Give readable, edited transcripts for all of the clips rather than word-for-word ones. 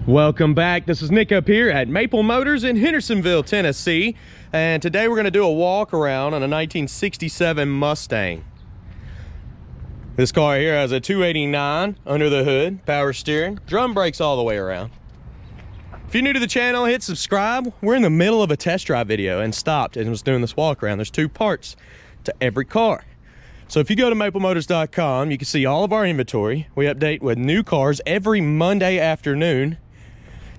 Welcome back. This is Nick up here at Maple Motors in Hendersonville, Tennessee. And today we're going to do a walk around on a 1967 Mustang. This car here has a 289 under the hood, power steering, drum brakes all the way around. If you're new to the channel, hit subscribe. We're in the middle of a test drive video and stopped and was doing this walk around. There's two parts to every car. So if you go to maplemotors.com, you can see all of our inventory. We update with new cars every Monday afternoon.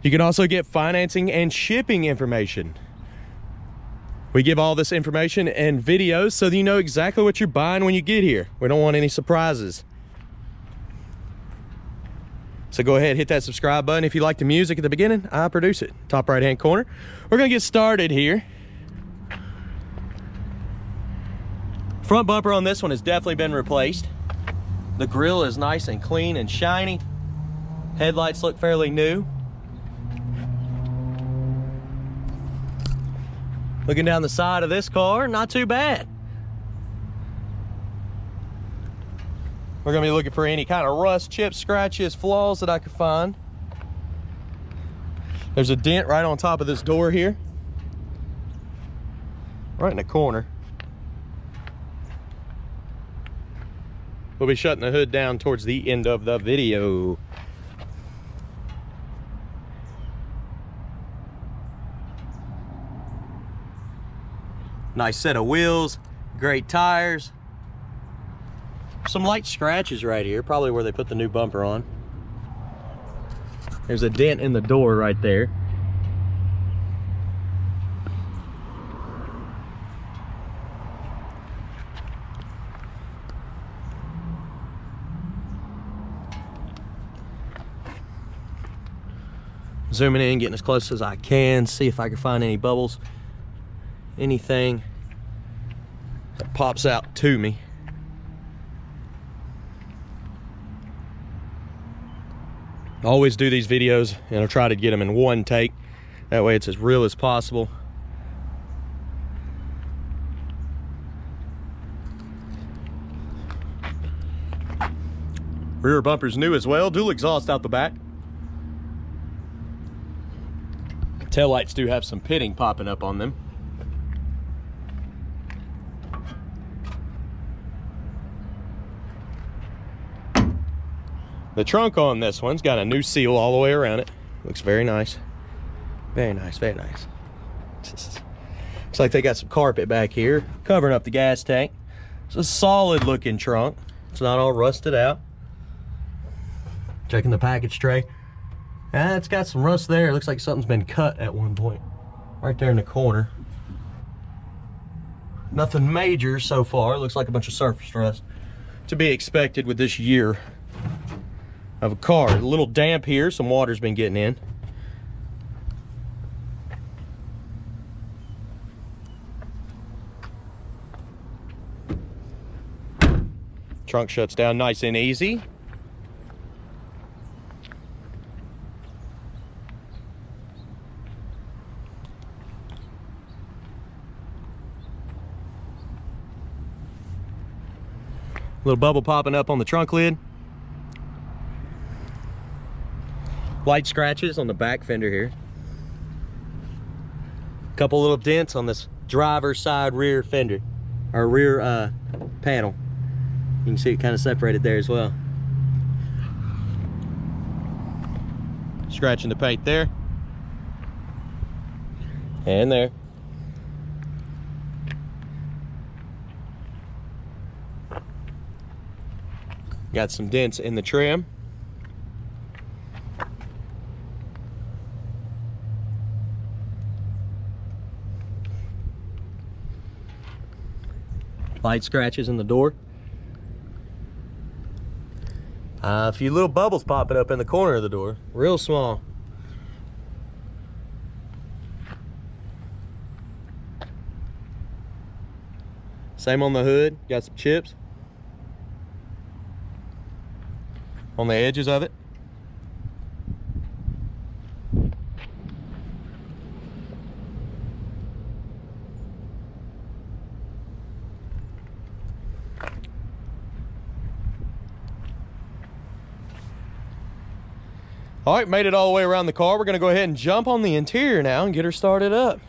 You can also get financing and shipping information. We give all this information and videos so that you know exactly what you're buying when you get here. We don't want any surprises. So go ahead, hit that subscribe button. If you like the music at the beginning, I produce it. Top right hand corner. We're gonna get started here. Front bumper on this one has definitely been replaced. The grille is nice and clean and shiny. Headlights look fairly new. Looking down the side of this car, not too bad. We're gonna be looking for any kind of rust, chips, scratches, flaws that I could find. There's a dent right on top of this door here. Right in the corner. We'll be shutting the hood down towards the end of the video. Nice set of wheels, great tires. Some light scratches right here, probably where they put the new bumper on. There's a dent in the door right there. Zooming in, getting as close as I can, see if I can find any bubbles, anything that pops out to me. I always do these videos and I'll try to get them in one take. That way it's as real as possible. Rear bumper's new as well, dual exhaust out the back. Taillights do have some pitting popping up on them. The trunk on this one's got a new seal all the way around it. Looks very nice. Very nice, very nice. Looks like they got some carpet back here covering up the gas tank. It's a solid looking trunk. It's not all rusted out. Checking the package tray. It's got some rust there. It looks like something's been cut at one point. Right there in the corner. Nothing major so far. It looks like a bunch of surface rust. To be expected with this year of a car. A little damp here, some water's been getting in. Trunk shuts down nice and easy. Little bubble popping up on the trunk lid. Light scratches on the back fender here. Couple little dents on this driver's side rear fender, or rear panel. You can see it kind of separated there as well. Scratching the paint there. And there. Got some dents in the trim. Light scratches in the door. A few little bubbles popping up in the corner of the door, real small. Same on the hood, got some chips on the edges of it. All right, made it all the way around the car. We're gonna go ahead and jump on the interior now and get her started up.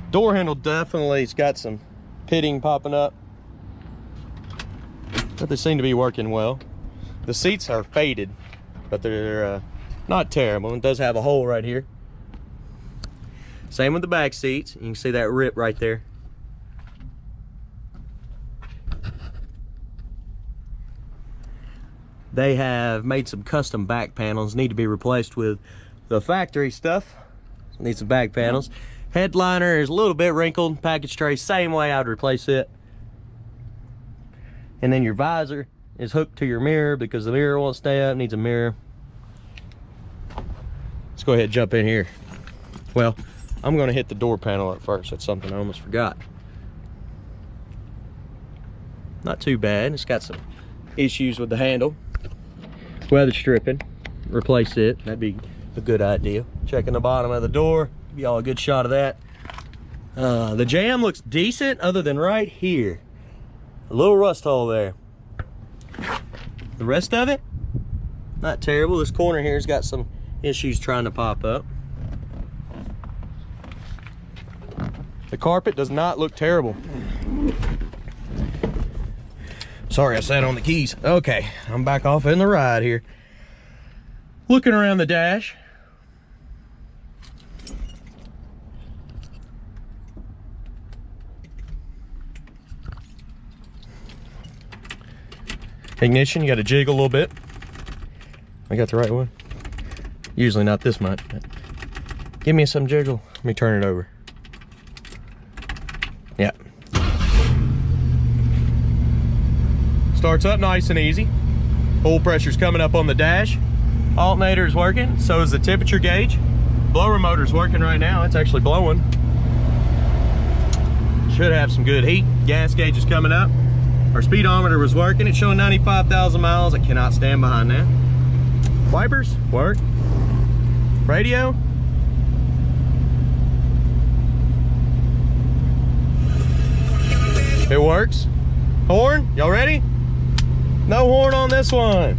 Door handle definitely's got some pitting popping up, but they seem to be working well. The seats are faded, but they're not terrible. It does have a hole right here. Same with the back seats. You can see that rip right there. They have made some custom back panels, need to be replaced with the factory stuff. Need some back panels. Headliner is a little bit wrinkled. Package tray, same way I would replace it. And then your visor is hooked to your mirror because the mirror won't stay up, needs a mirror. Let's go ahead and jump in here. Well, I'm gonna hit the door panel at first. That's something I almost forgot. Not too bad. It's got some issues with the handle. Weather stripping, replace it. That'd be a good idea. Checking the bottom of the door, give y'all a good shot of that. The jamb looks decent other than right here. A little rust hole there. The rest of it, not terrible. This corner here's got some issues trying to pop up. The carpet does not look terrible. Sorry, I sat on the keys. Okay, I'm back off in the ride here. Looking around the dash. Ignition, you got to jiggle a little bit. I got the right one. Usually not this much, but give me some jiggle. Let me turn it over. Yeah. Starts up nice and easy. Oil pressure's coming up on the dash. Alternator is working, so is the temperature gauge. Blower motor's working right now. It's actually blowing. Should have some good heat. Gas gauge is coming up. Our speedometer was working. It's showing 95,000 miles. I cannot stand behind that. Wipers work. Radio. It works. Horn, y'all ready? No horn on this one.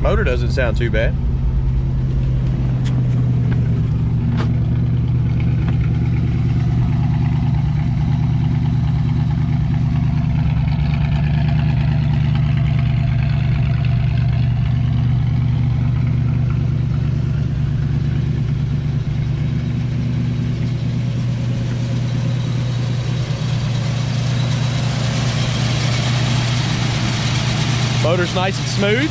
Motor doesn't sound too bad. Motor's nice and smooth.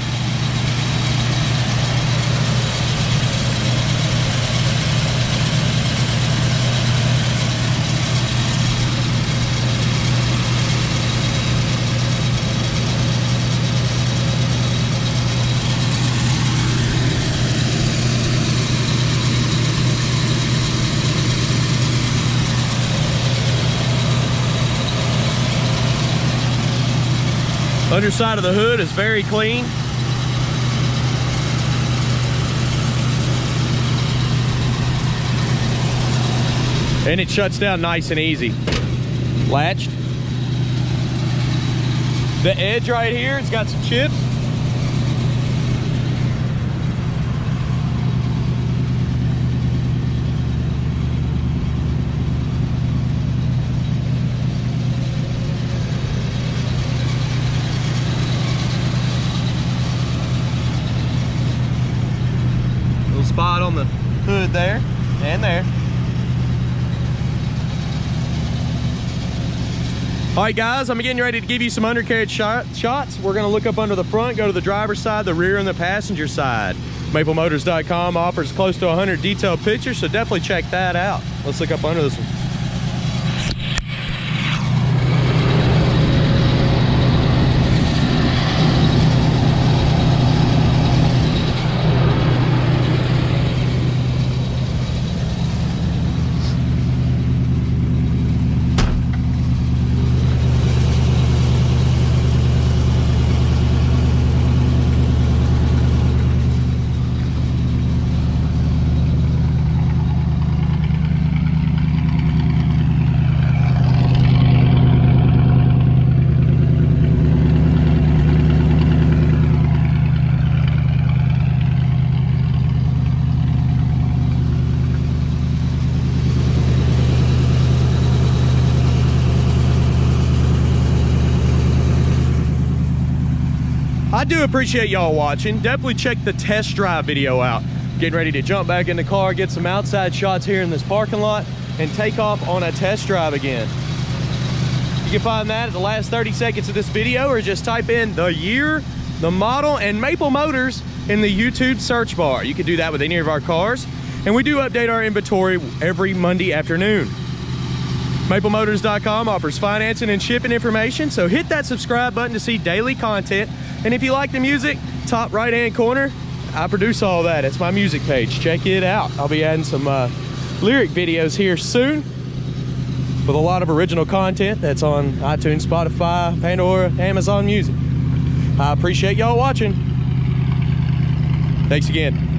Underside of the hood is very clean. And it shuts down nice and easy. Latched. The edge right here, it's got some chips. Spot on the hood there and there. All right, guys, I'm getting ready to give you some undercarriage shots. We're gonna look up under the front, go to the driver's side, the rear, and the passenger side. MapleMotors.com offers close to 100 detailed pictures, so definitely check that out. Let's look up under this one. I do appreciate y'all watching. Definitely check the test drive video out. Getting ready to jump back in the car, get some outside shots here in this parking lot, and take off on a test drive again. You can find that at the last 30 seconds of this video, or just type in the year, the model, and Maple Motors in the YouTube search bar. You can do that with any of our cars. And we do update our inventory every Monday afternoon. MapleMotors.com offers financing and shipping information, so hit that subscribe button to see daily content. And if you like the music, top right-hand corner, I produce all that. It's my music page. Check it out. I'll be adding some lyric videos here soon with a lot of original content that's on iTunes, Spotify, Pandora, Amazon Music. I appreciate y'all watching. Thanks again.